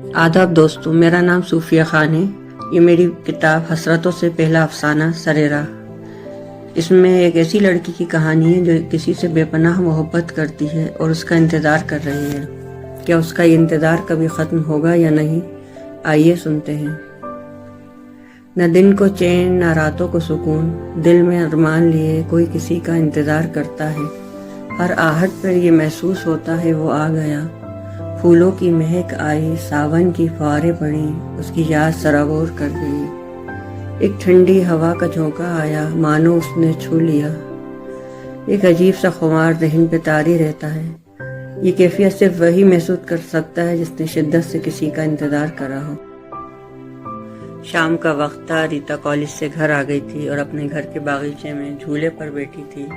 आदाब दोस्तों, मेरा नाम सूफिया खान है। ये मेरी किताब हसरतों से पहला अफसाना सरेरा। इसमें एक ऐसी लड़की की कहानी है जो किसी से बेपनाह मोहब्बत करती है और उसका इंतज़ार कर रही है। क्या उसका ये इंतज़ार कभी ख़त्म होगा या नहीं? आइए सुनते हैं। न दिन को चैन न रातों को सुकून, दिल में अरमान लिए कोई किसी का इंतज़ार करता है। हर आहट पर ये महसूस होता है वो आ गया। फूलों की महक आई, सावन की फुहारें पड़ी, उसकी याद सराबोर कर गई। एक ठंडी हवा का झोंका आया, मानो उसने छू लिया। एक अजीब सा खुमार ज़हन पे तारी रहता है। ये कैफियत सिर्फ वही महसूस कर सकता है जिसने शिद्दत से किसी का इंतज़ार करा हो। शाम का वक्त था। रीता कॉलेज से घर आ गई थी और अपने घर के बागीचे में झूले पर बैठी थी।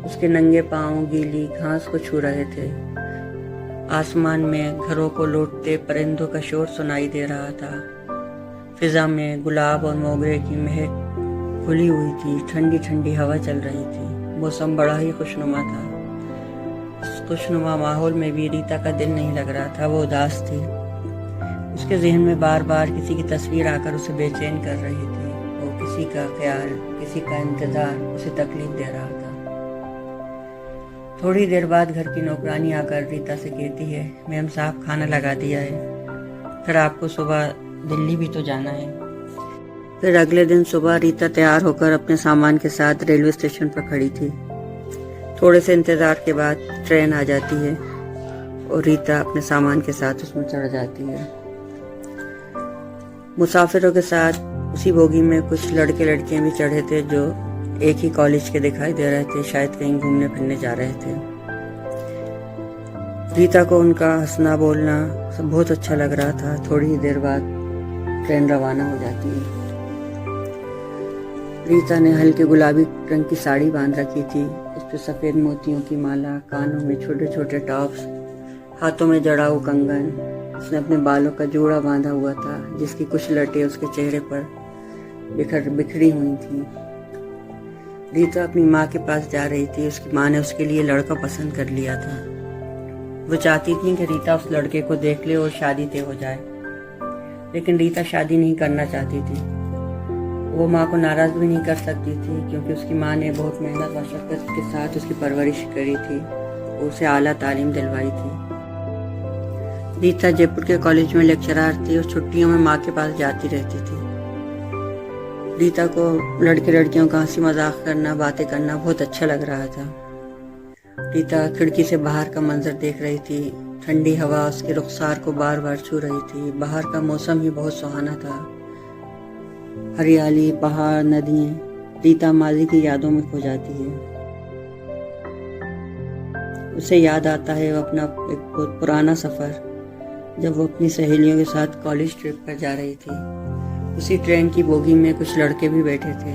उसके नंगे पांव गीली घास को छू रहे थे। आसमान में घरों को लौटते परिंदों का शोर सुनाई दे रहा था। फिजा में गुलाब और मोगरे की महक खुली हुई थी। ठंडी ठंडी हवा चल रही थी। मौसम बड़ा ही खुशनुमा था। इस खुशनुमा माहौल में भी रीता का दिल नहीं लग रहा था। वो उदास थी। उसके जहन में बार बार किसी की तस्वीर आकर उसे बेचैन कर रही थी। वो किसी का ख्याल, किसी का इंतजार उसे तकलीफ दे रहा था। थोड़ी देर बाद घर की नौकरानी आकर रीता से कहती है, मैम साहब खाना लगा दिया है, फिर आपको सुबह दिल्ली भी तो जाना है। फिर अगले दिन सुबह रीता तैयार होकर अपने सामान के साथ रेलवे स्टेशन पर खड़ी थी। थोड़े से इंतजार के बाद ट्रेन आ जाती है और रीता अपने सामान के साथ उसमें चढ़ जाती है। मुसाफिरों के साथ उसी बोगी में कुछ लड़के लड़कियां भी चढ़े थे जो एक ही कॉलेज के दिखाई दे रहे थे। शायद कहीं घूमने फिरने जा रहे थे। रीता को उनका हंसना बोलना सब बहुत अच्छा लग रहा था। थोड़ी ही देर बाद ट्रेन रवाना हो जाती है। रीता ने हल्के गुलाबी रंग की साड़ी बांध रखी थी। उस पर सफेद मोतियों की माला, कानों में छोटे छोटे टॉप्स, हाथों में जड़ा हुआ कंगन। उसने अपने बालों का जूड़ा बांधा हुआ था जिसकी कुछ लटें उसके चेहरे पर बिखरी हुई थी। रीता अपनी माँ के पास जा रही थी। उसकी माँ ने उसके लिए लड़का पसंद कर लिया था। वो चाहती थी कि रीता उस लड़के को देख ले और शादी तय हो जाए, लेकिन रीता शादी नहीं करना चाहती थी। वो माँ को नाराज भी नहीं कर सकती थी क्योंकि उसकी माँ ने बहुत मेहनत मशक्कत के साथ उसकी परवरिश करी थी और उसे आला तालीम दिलवाई थी। रीता जयपुर के कॉलेज में लेक्चरर थी और छुट्टियों में माँ के पास जाती रहती थी। रीता को लड़के लड़कियों का हंसी मजाक करना, बातें करना बहुत अच्छा लग रहा था। रीता खिड़की से बाहर का मंजर देख रही थी। ठंडी हवा उसके रुखसार को बार बार छू रही थी। बाहर का मौसम ही बहुत सुहाना था। हरियाली, पहाड़, नदियाँ। रीता माजी की यादों में खो जाती है। उसे याद आता है वो अपना एक बहुत पुराना सफ़र, जब वो अपनी सहेलियों के साथ कॉलेज ट्रिप पर जा रही थी। उसी ट्रेन की बोगी में कुछ लड़के भी बैठे थे।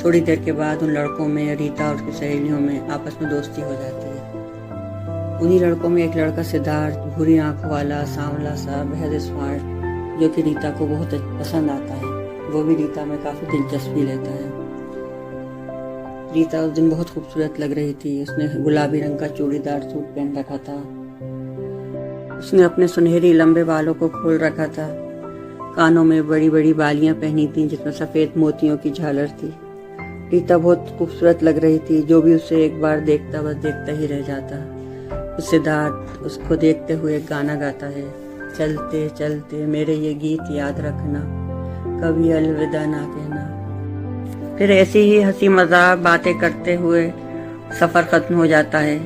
थोड़ी देर के बाद उन लड़कों में, रीता और उसकी सहेलियों में आपस में दोस्ती हो जाती है। उन्हीं लड़कों में एक लड़का सिद्धार्थ, भूरी आंखों वाला, सांवला सा, बेहद स्मार्ट, जो कि रीता को बहुत पसंद आता है। वो भी रीता में काफ़ी दिलचस्पी लेता है। रीता उस दिन बहुत खूबसूरत लग रही थी। उसने गुलाबी रंग का चूड़ीदार सूट पहन रखा था। उसने अपने सुनहरी लंबे बालों को खोल रखा था। कानों में बड़ी बड़ी बालियां पहनी थी जिसमें सफेद मोतियों की झालर थी। रीता बहुत खूबसूरत लग रही थी। जो भी उसे एक बार देखता बस देखता ही रह जाता। उस सिद्धार्थ उसको देखते हुए एक गाना गाता है, चलते चलते मेरे ये गीत याद रखना, कभी अलविदा ना कहना। फिर ऐसी ही हंसी मजाक बातें करते हुए सफर खत्म हो जाता है।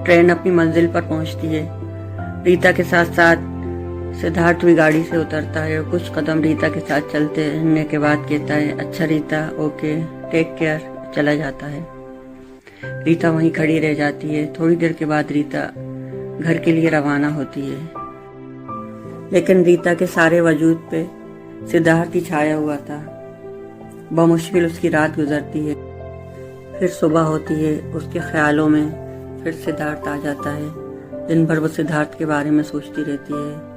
ट्रेन अपनी मंजिल पर पहुंचती है। रीता के साथ साथ सिद्धार्थ भी गाड़ी से उतरता है और कुछ कदम रीता के साथ चलते रहने के बाद कहता है, अच्छा रीता, ओके, टेक केयर, चला जाता है। रीता वहीं खड़ी रह जाती है। थोड़ी देर के बाद रीता घर के लिए रवाना होती है, लेकिन रीता के सारे वजूद पे सिद्धार्थ ही छाया हुआ था। बमुश्किल उसकी रात गुजरती है। फिर सुबह होती है। उसके ख्यालों में फिर सिद्धार्थ आ जाता है। दिन भर वो सिद्धार्थ के बारे में सोचती रहती है,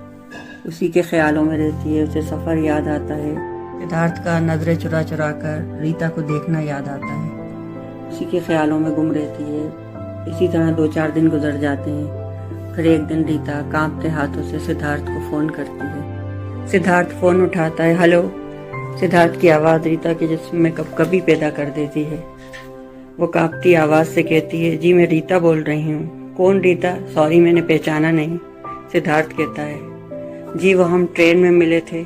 उसी के ख्यालों में रहती है। उसे सफ़र याद आता है। सिद्धार्थ का नजरें चुरा चुरा कर रीता को देखना याद आता है। उसी के ख्यालों में गुम रहती है। इसी तरह 2-4 दिन गुजर जाते हैं। फिर एक दिन रीता कांपते हाथों से सिद्धार्थ को फोन करती है। सिद्धार्थ फोन उठाता है। हेलो। सिद्धार्थ की आवाज़ रीता के जिस्म में कभी पैदा कर देती है। वो कांपती आवाज़ से कहती है, जी मैं रीता बोल रही हूँ। कौन रीता? सॉरी मैंने पहचाना नहीं। सिद्धार्थ कहता है, जी वो हम ट्रेन में मिले थे।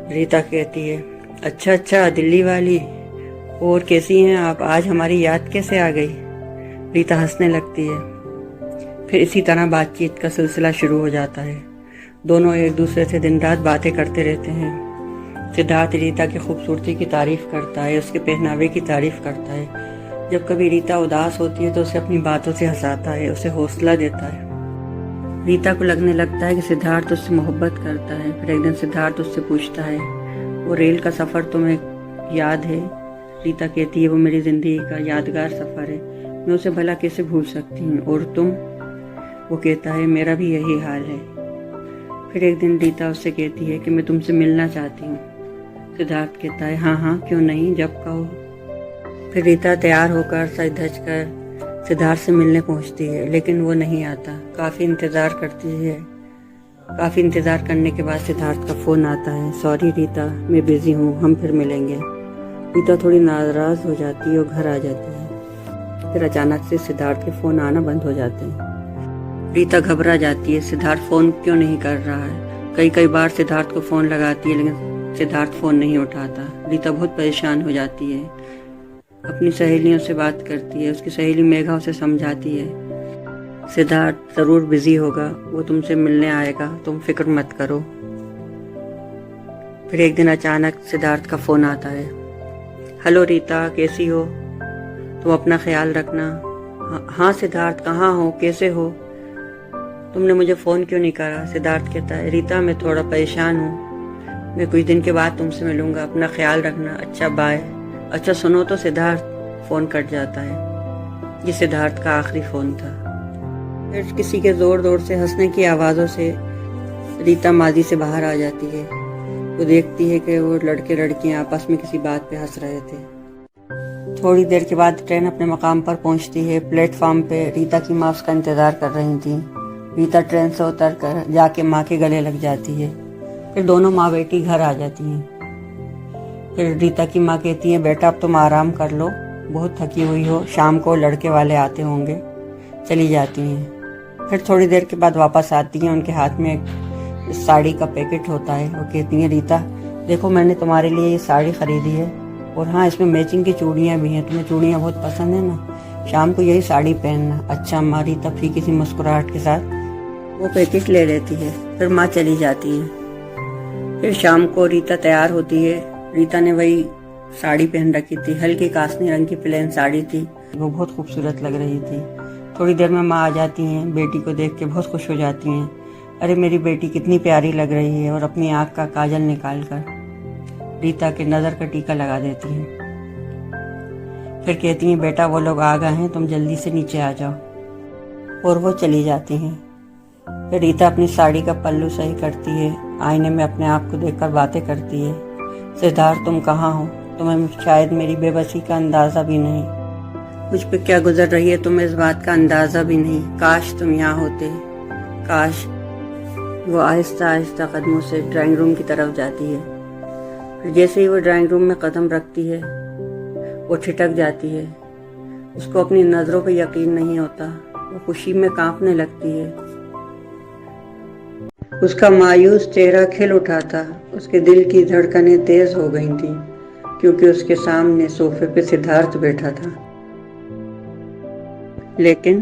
रीता कहती है, अच्छा दिल्ली वाली। और कैसी हैं आप? आज हमारी याद कैसे आ गई? रीता हंसने लगती है। फिर इसी तरह बातचीत का सिलसिला शुरू हो जाता है। दोनों एक दूसरे से दिन रात बातें करते रहते हैं। सिद्धार्थ रीता की खूबसूरती की तारीफ करता है, उसके पहनावे की तारीफ करता है। जब कभी रीता उदास होती है तो उसे अपनी बातों से हंसाता है, उसे हौसला देता है। रीता को लगने लगता है कि सिद्धार्थ उससे मोहब्बत करता है। फिर एक दिन सिद्धार्थ उससे पूछता है, वो रेल का सफ़र तुम्हें याद है? रीता कहती है, वो मेरी ज़िंदगी का यादगार सफ़र है, मैं उसे भला कैसे भूल सकती हूँ। और तुम? वो कहता है, मेरा भी यही हाल है। फिर एक दिन रीता उससे कहती है कि मैं तुमसे मिलना चाहती हूँ। सिद्धार्थ कहता है, हाँ क्यों नहीं, जब कहो। फिर रीता तैयार होकर सज धज कर सिद्धार्थ से मिलने पहुँचती है, लेकिन वो नहीं आता। काफ़ी इंतज़ार करती है। काफ़ी इंतज़ार करने के बाद सिद्धार्थ का फ़ोन आता है। सॉरी रीता, मैं बिज़ी हूँ, हम फिर मिलेंगे। रीता थोड़ी नाराज़ हो जाती है और घर आ जाती है। फिर अचानक से सिद्धार्थ के फ़ोन आना बंद हो जाते हैं। रीता घबरा जाती है, सिद्धार्थ फ़ोन क्यों नहीं कर रहा है। कई बार सिद्धार्थ को फ़ोन लगाती है, लेकिन सिद्धार्थ फ़ोन नहीं उठाता। रीता बहुत परेशान हो जाती है। अपनी सहेलियों से बात करती है। उसकी सहेली मेघा उसे समझाती है, सिद्धार्थ ज़रूर बिज़ी होगा, वो तुमसे मिलने आएगा, तुम फिक्र मत करो। फिर एक दिन अचानक सिद्धार्थ का फ़ोन आता है। हेलो रीता, कैसी हो? तुम अपना ख्याल रखना। हाँ सिद्धार्थ, कहाँ हो, कैसे हो? तुमने मुझे फ़ोन क्यों नहीं करा? सिद्धार्थ कहता है, रीता मैं थोड़ा परेशान हूँ, मैं कुछ दिन के बाद तुमसे मिलूँगा, अपना ख्याल रखना। अच्छा बाय। अच्छा सुनो तो। सिद्धार्थ फ़ोन कट जाता है। ये सिद्धार्थ का आखिरी फ़ोन था। फिर किसी के ज़ोर से हंसने की आवाज़ों से रीता माजी से बाहर आ जाती है। वो देखती है कि वो लड़के लड़कियाँ आपस में किसी बात पे हंस रहे थे। थोड़ी देर के बाद ट्रेन अपने मकाम पर पहुँचती है। प्लेटफॉर्म पे रीता की माँ उसका इंतज़ार कर रही थी। रीता ट्रेन से उतर कर जाके माँ के गले लग जाती है। फिर दोनों माँ बेटी घर आ जाती हैं। फिर रीता की माँ कहती है, बेटा अब तुम आराम कर लो, बहुत थकी हुई हो, शाम को लड़के वाले आते होंगे। चली जाती हैं। फिर थोड़ी देर के बाद वापस आती हैं। उनके हाथ में एक साड़ी का पैकेट होता है। वो कहती हैं, रीता देखो मैंने तुम्हारे लिए ये साड़ी खरीदी है, और हाँ इसमें मैचिंग की चूड़ियाँ भी हैं, तुम्हें चूड़ियाँ बहुत पसंद है ना, शाम को यही साड़ी पहनना। अच्छा अम्मा, रीता फीकी सी मुस्कुराहट के साथ वो पैकेट ले लेती है। फिर माँ चली जाती है। फिर शाम को रीता तैयार होती है। रीता ने वही साड़ी पहन रखी थी, हल्की कासनी रंग की प्लेन साड़ी थी, वो बहुत खूबसूरत लग रही थी। थोड़ी देर में माँ आ जाती हैं। बेटी को देख के बहुत खुश हो जाती हैं। अरे मेरी बेटी कितनी प्यारी लग रही है। और अपनी आँख का काजल निकाल कर रीता के नज़र का टीका लगा देती हैं। फिर कहती हैं, बेटा वो लोग आ गए हैं, तुम जल्दी से नीचे आ जाओ। और वो चली जाती हैं। फिर रीता अपनी साड़ी का पल्लू सही करती है। आईने में अपने आप को देखकर बातें करती है। सिद्धार्थ तुम कहाँ हो? तुम्हें शायद मेरी बेबसी का अंदाज़ा भी नहीं, मुझ पे क्या गुजर रही है तुम्हें इस बात का अंदाज़ा भी नहीं। काश तुम यहाँ होते, काश। वो आहिस्ता आहिस्ता कदमों से ड्राइंग रूम की तरफ जाती है। फिर जैसे ही वो ड्राइंग रूम में कदम रखती है, वो ठिठक जाती है। उसको अपनी नज़रों पर यकीन नहीं होता। वो खुशी में कांपने लगती है। उसका मायूस चेहरा खिल उठा था। उसके दिल की धड़कनें तेज हो गई थीं, क्योंकि उसके सामने सोफे पे सिद्धार्थ बैठा था। लेकिन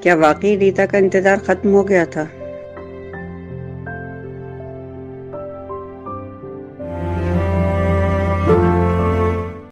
क्या वाकई रीता का इंतजार खत्म हो गया था?